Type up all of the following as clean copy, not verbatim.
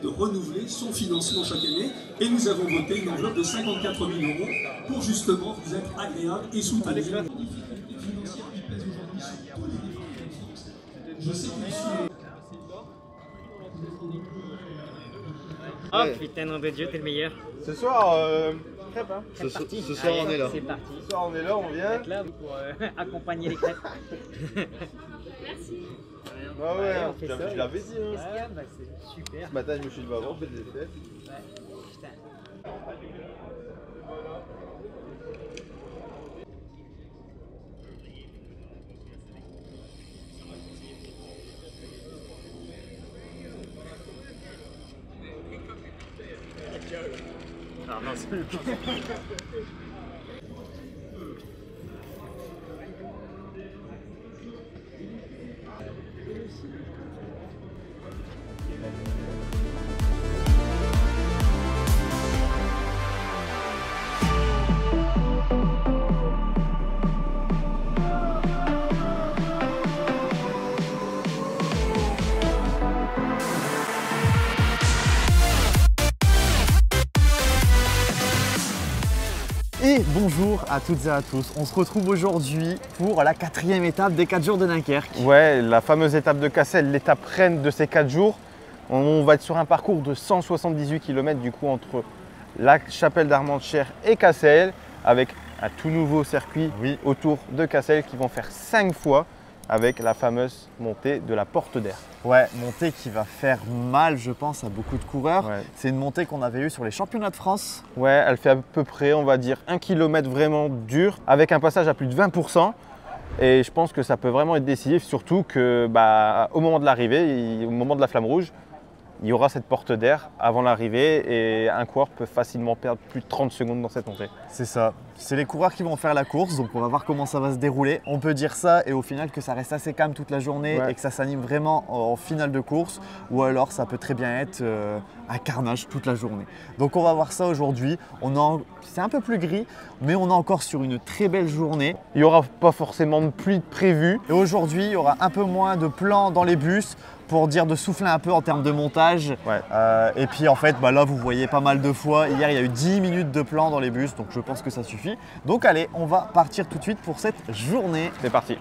de renouveler son financement chaque année. Et nous avons voté une enveloppe de 54 000 € pour justement vous être agréable et soutenir. Les difficultés financières qui pèsent aujourd'hui sur tous les départements de France. Je sais que monsieur... Oh putain, nom de Dieu, t'es le meilleur. Ce soir, crêpes, hein. Ce soir, on est là. C'est parti. Ce soir, on est là, on vient. Là pour accompagner les crêpes. Merci. Ah ouais, on fait ça. je l'avais dit. Hein. Ouais, bah c'est super. Ce matin, je me suis dit, bah, on fait des fêtes. Ouais, putain. Ah mince. Et bonjour à toutes et à tous, on se retrouve aujourd'hui pour la 4e étape des 4 jours de Dunkerque. Ouais, la fameuse étape de Cassel, l'étape reine de ces 4 jours. On va être sur un parcours de 178 km du coup entre la chapelle d'Armentières et Cassel, avec un tout nouveau circuit autour de Cassel qui vont faire 5 fois avec la fameuse montée de la Porte d'Air. Ouais, montée qui va faire mal je pense à beaucoup de coureurs. Ouais. C'est une montée qu'on avait eue sur les championnats de France. Ouais, elle fait à peu près, on va dire, 1 km vraiment dur, avec un passage à plus de 20%. Et je pense que ça peut vraiment être décisif, surtout que au moment de l'arrivée, au moment de la flamme rouge, il y aura cette porte d'air avant l'arrivée et un coureur peut facilement perdre plus de 30 secondes dans cette montée. C'est ça, c'est les coureurs qui vont faire la course, donc on va voir comment ça va se dérouler. On peut dire ça et au final que ça reste assez calme toute la journée et que ça s'anime vraiment en finale de course, ou alors ça peut très bien être un carnage toute la journée. Donc on va voir ça aujourd'hui. C'est un peu plus gris, mais on est encore sur une très belle journée. Il n'y aura pas forcément de pluie prévue. Et aujourd'hui, il y aura un peu moins de plans dans les bus pour dire de souffler un peu en termes de montage. Ouais. Et puis en fait, là vous voyez pas mal de fois. Hier, il y a eu 10 minutes de plan dans les bus, donc je pense que ça suffit. Donc allez, on va partir tout de suite pour cette journée. C'est parti.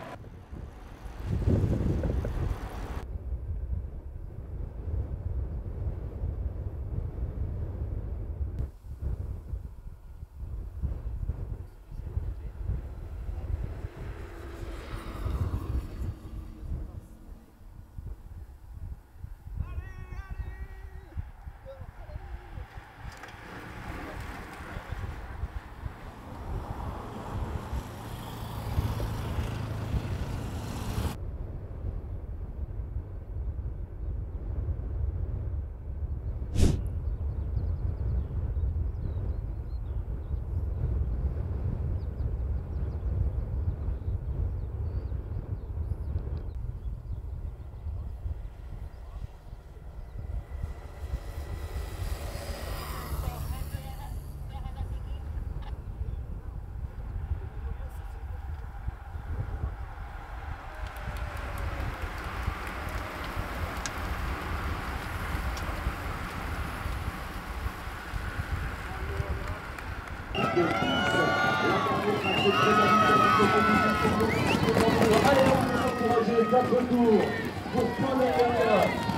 Allez, on peut encourager 4 tours pour Paul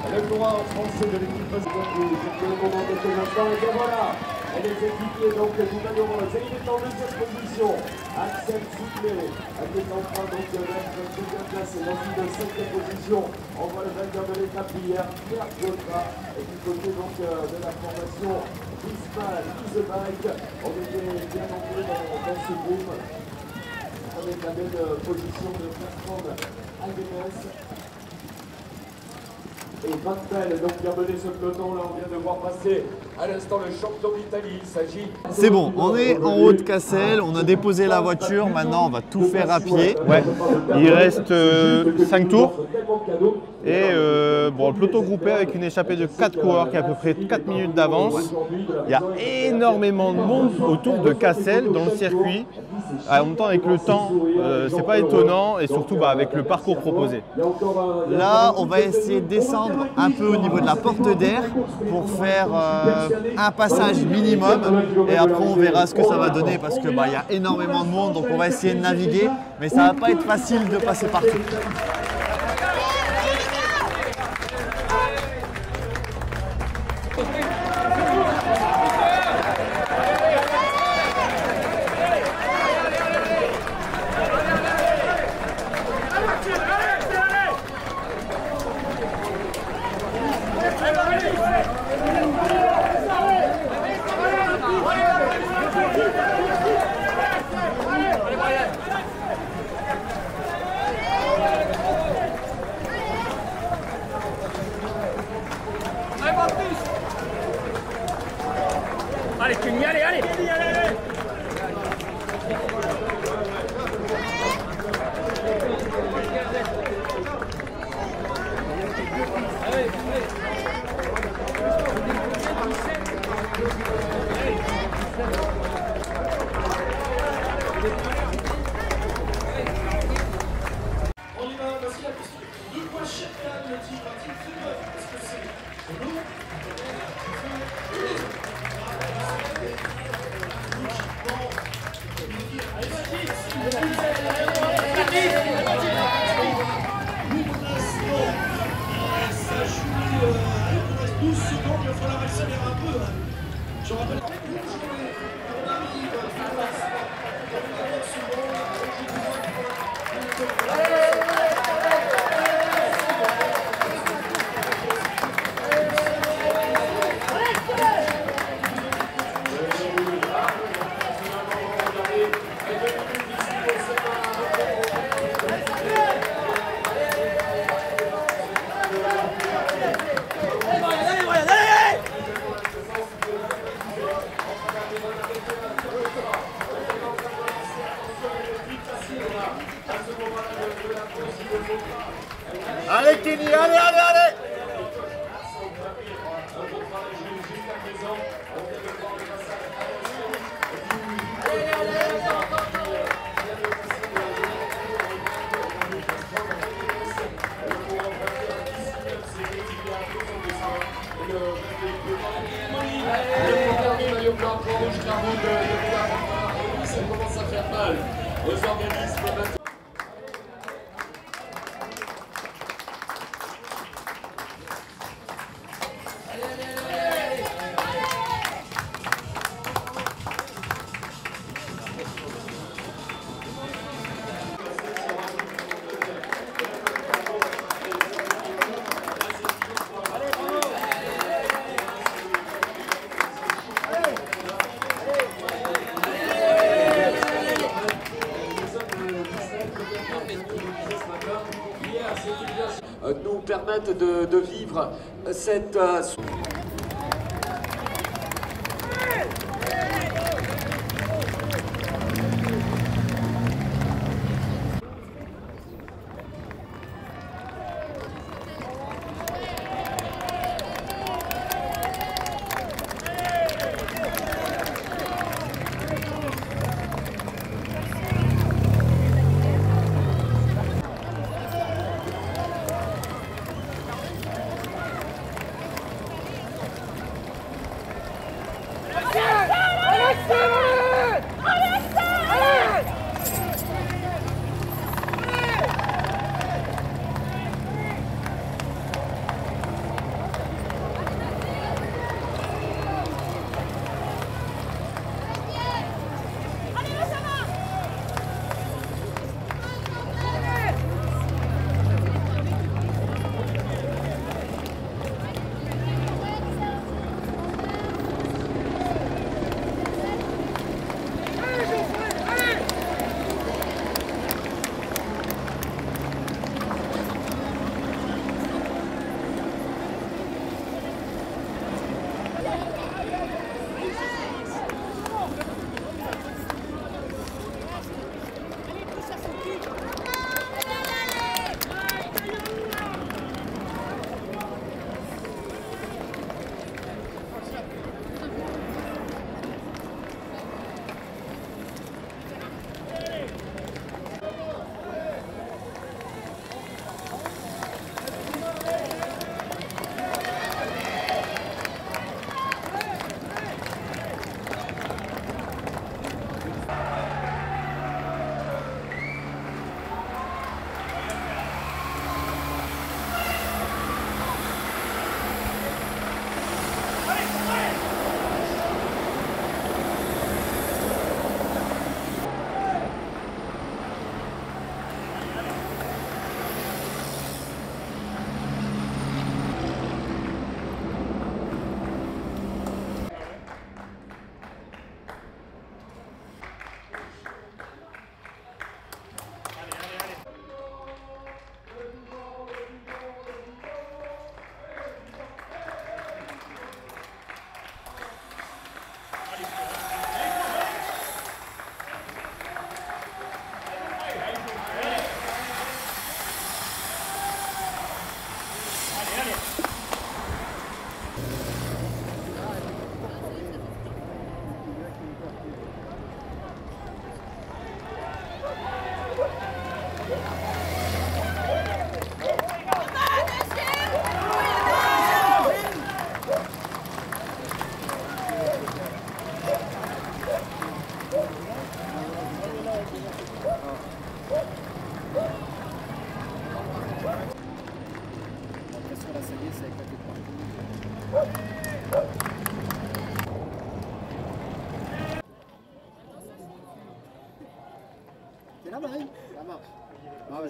le coureur français de l'équipe Basque-Coupe. C'est le moment de ce instant. Et bien voilà, elle est équipée donc du malheureuse. Et il est en deuxième position. Axel Soufflé, elle est en train donc de mettre une deuxième place et dans une cinquième position. On voit le vainqueur de l'étape hier, Pierre Godra, et du côté donc de la formation Bismal, Isebike. On était bien entré dans ce groupe. Avec la belle position de Bertrand Albenes et Vantel, donc qui a mené ce peloton. Là, on vient de voir passer à l'instant le champion d'Italie. Il s'agit. C'est bon, on est en haut de Cassel, on a déposé la voiture, maintenant on va tout faire à pied. Ouais, il reste 5 tours Et bon, le peloton groupé avec une échappée de 4 coureurs qui a à peu près 4 minutes d'avance. Il y a énormément de monde autour de Cassel dans le circuit. En même temps, avec le temps, c'est pas étonnant et surtout avec le parcours proposé. Là, on va essayer de descendre un peu au niveau de la porte d'air pour faire un passage minimum et après on verra ce que ça va donner parce que y a énormément de monde, donc on va essayer de naviguer, mais ça va pas être facile de passer partout. Allez, Kenny, allez, allez, allez, allez. On y va, voici la question. De quoi chacun le type a-t-il fait preuve? Est-ce que c'est de l'eau? Ça joue, il nous reste 12 secondes, il va falloir accélérer un peu. Je rappelle on arrive Allez Kenny, allez, allez, allez! Ça commence à faire mal aux organismes maintenant. Nous permettent de vivre cette...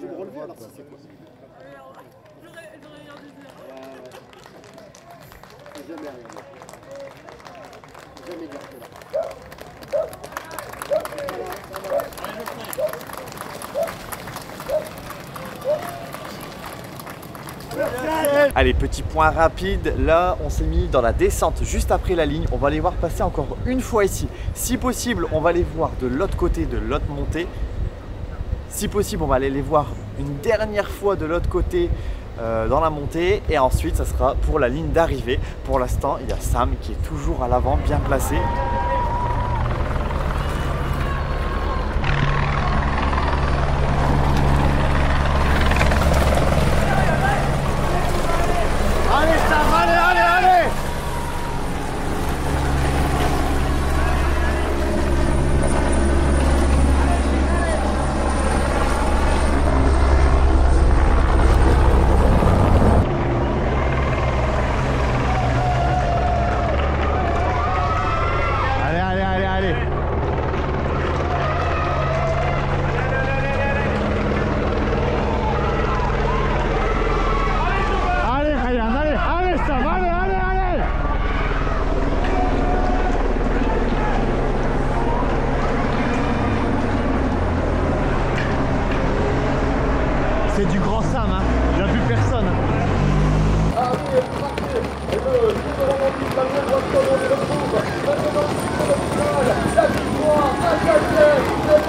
je vais me relever alors si c'est quoi. J'aurais rien dû dire. Faut jamais rien dire. Jamais dire que là. Allez, petit point rapide, là on s'est mis dans la descente juste après la ligne, on va les voir passer encore une fois ici. Si possible, on va les voir de l'autre côté de l'autre montée. Si possible, on va aller les voir une dernière fois de l'autre côté dans la montée et ensuite ça sera pour la ligne d'arrivée. Pour l'instant, il y a Sam qui est toujours à l'avant, bien placé. Allez Sam, allez, allez, allez! Allez, allez, allez, allez! Allez Ryan, allez, allez Sam, allez, allez, allez! C'est du grand Sam, hein. Il n'y a plus personne. Allez, parti. Et le Samuel Watson, on le retrouve. Maintenant, le final. La victoire à Cassel. Le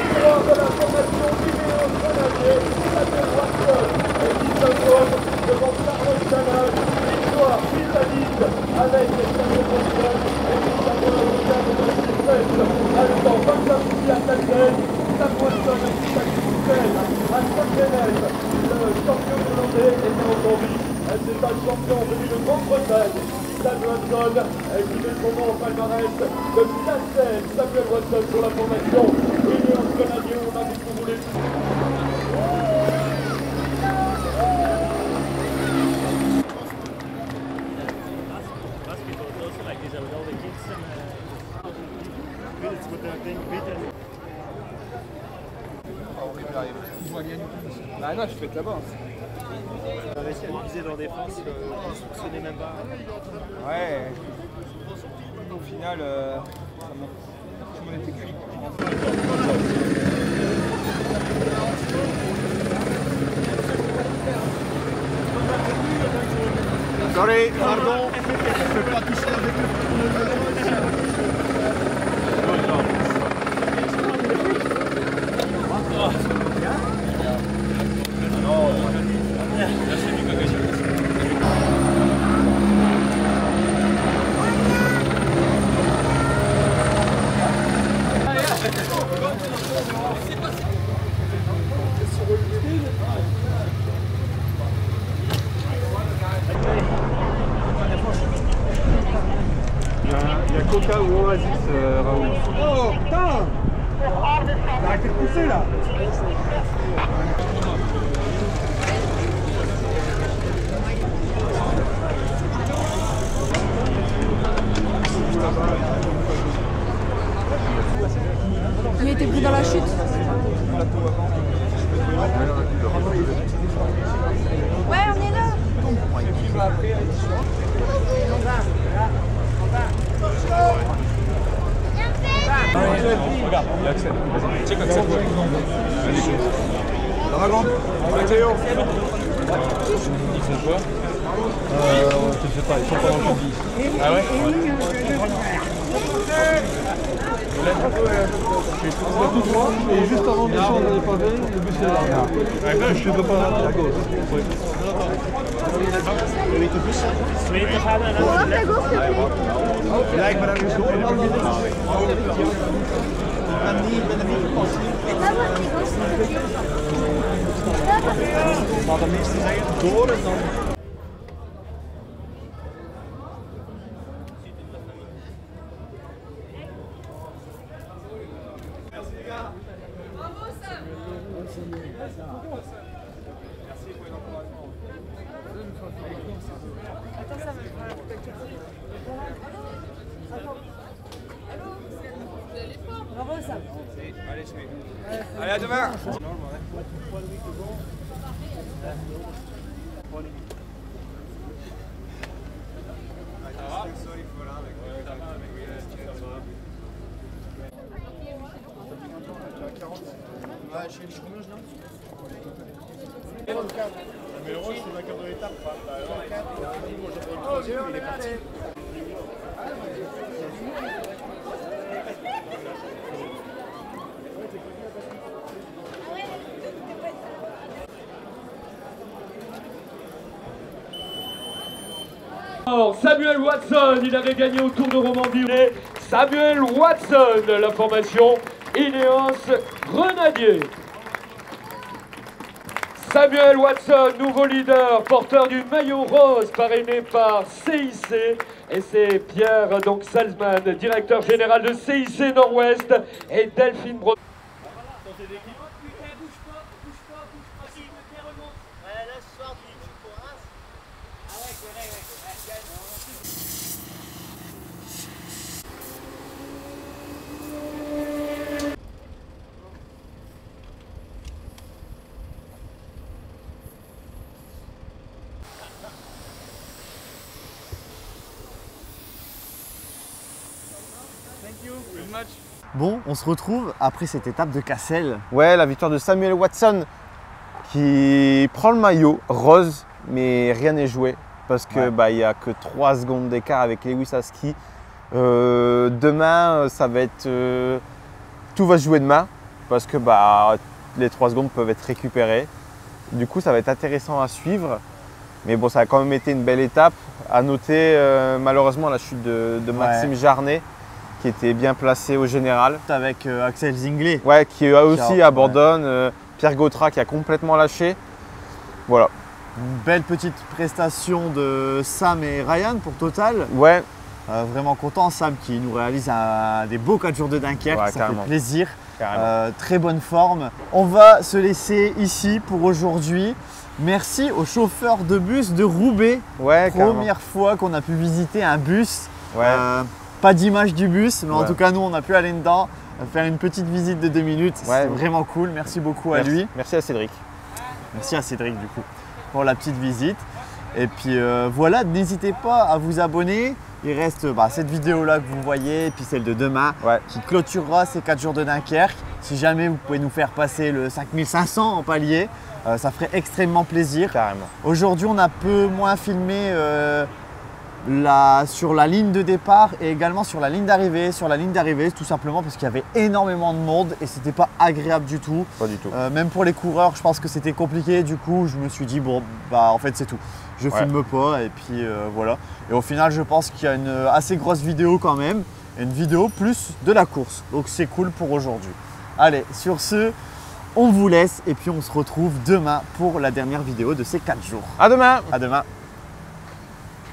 victoire de la formation Vidéo Grenadier. Samuel Watson et Ethan Cohen devant Carlos Canal. Victoire britannique avec Samuel Watson et Ethan Cohen au terme de 16. Allemand, 25 minutes à Cassel. Sam Watson et Ethan Cohen à Saint-Genève. Le champion hollandais est entendu. C'est un champion venu de Grande-Bretagne, Sam Watson, qui met son nom au palmarès de Cassel. Samuel Watson pour la formation Union Grenadier, on a vu ce qu'on voulait. Ah non, je fais que là-bas. On a réussi à diviser leur défense, ils ne soupçonnaient même pas. Ouais. Au final, tout le monde était cuit. Sorry, pardon, je ne peux pas toucher avec Il y a Coca ou Oasis, Raoul. Oh putain! T'as arrêté de pousser là! Il était pris dans la chute. Ouais, on est là. Regarde, il y a Axel. Vas-y, check Axel. Ça va, grand? Théo. Ils font quoi? Je sais pas, ils sont pas dans le jeudi. Ah ouais? Je suis tout droit et juste avant de descendre dans les pavés, le bus est là. Je ne peux pas rater à gauche. Lijkt me dat nu zo. Maar de meesten zeggen door en dan. Allez, à demain. Mais le rôle, c'est le vainqueur de l'étape. Il est parti. Alors, Samuel Watson, il avait gagné au Tour de Romandie. Samuel Watson, la formation Ineos Grenadier. Samuel Watson, nouveau leader, porteur du maillot rose, parrainé par CIC. Et c'est Pierre donc Salzman, directeur général de CIC Nord-Ouest, et Delphine Bro. Bon, on se retrouve après cette étape de Cassel. Ouais, la victoire de Samuel Watson qui prend le maillot rose, mais rien n'est joué parce que il n'y a que 3 secondes d'écart avec Lewis Aski. Demain, ça va être tout va se jouer demain parce que les 3 secondes peuvent être récupérées. Du coup, ça va être intéressant à suivre. Mais bon, ça a quand même été une belle étape. À noter malheureusement la chute de Maxime Jarnet, qui était bien placé au général. Avec Axel Zinglet. Ouais, qui aussi abandonne. Pierre Gautra qui a complètement lâché. Voilà. Une belle petite prestation de Sam et Ryan pour Total. Ouais. Vraiment content. Sam qui nous réalise des beaux 4 jours de Dunkerque. Ça fait plaisir. Très bonne forme. On va se laisser ici pour aujourd'hui. Merci au chauffeur de bus de Roubaix. Ouais, première fois qu'on a pu visiter un bus. Ouais. Pas d'image du bus, mais en tout cas, nous, on a pu aller dedans, faire une petite visite de 2 minutes. C'est vraiment cool. Merci beaucoup à lui. Merci à Cédric. Merci à Cédric, du coup, pour la petite visite. Et puis voilà, n'hésitez pas à vous abonner. Il reste cette vidéo-là que vous voyez, et puis celle de demain, qui clôturera ces 4 jours de Dunkerque. Si jamais vous pouvez nous faire passer le 5500 en palier, ça ferait extrêmement plaisir. Carrément. Aujourd'hui, on a peu moins filmé sur la ligne de départ et également sur la ligne d'arrivée. Sur la ligne d'arrivée, tout simplement parce qu'il y avait énormément de monde et c'était pas agréable du tout. Pas du tout. Même pour les coureurs, je pense que c'était compliqué. Du coup, je me suis dit, bon, en fait, c'est tout. Je filme pas et puis voilà. Et au final, je pense qu'il y a une assez grosse vidéo quand même. Une vidéo plus de la course. Donc, c'est cool pour aujourd'hui. Allez, sur ce, on vous laisse et puis on se retrouve demain pour la dernière vidéo de ces 4 jours. À demain. À demain.